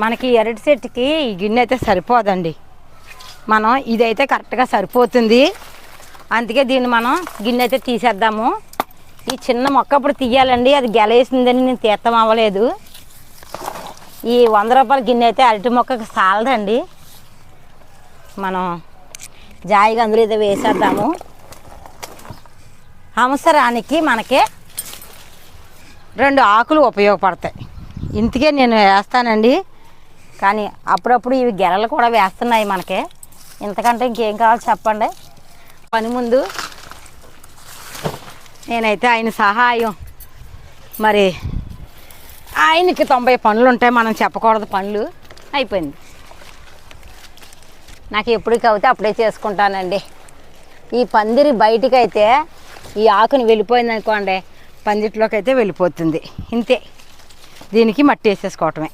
మనకి అరటి చెట్టుకి ఈ గిన్నె అయితే సరిపోదండి. మనం ఇదైతే కరెక్ట్గా సరిపోతుంది. అందుకే దీన్ని మనం గిన్నె అయితే తీసేద్దాము. ఈ చిన్న మొక్క అప్పుడు తీయాలండి, అది గెలేసిందని నేను తీర్థం అవ్వలేదు. ఈ 100 రూపాయల గిన్నె అయితే అరటి మొక్కకి సాలదండి. మనం జాయిగా అందులో అయితే వేసేద్దాము. అవసరానికి మనకి 2 ఆకులు ఉపయోగపడతాయి. ఇందుకే నేను వేస్తానండి. కానీ అప్పుడప్పుడు ఇవి గెలలు కూడా వేస్తున్నాయి మనకి. ఇంతకంటే ఇంకేం కావాలో చెప్పండి. పని ముందు నేనైతే ఆయన సహాయం, మరి ఆయనకి 90 పనులు ఉంటాయి, మనం చెప్పకూడదు పనులు. అయిపోయింది. నాకు ఎప్పటికి అవుతే అప్పుడే చేసుకుంటానండి. ఈ పందిరి బయటికి అయితే ఈ ఆకుని వెళ్ళిపోయింది అనుకోండి, పందిట్లోకి అయితే వెళ్ళిపోతుంది. ఇంతే, దీనికి మట్టి వేసేసుకోవటమే.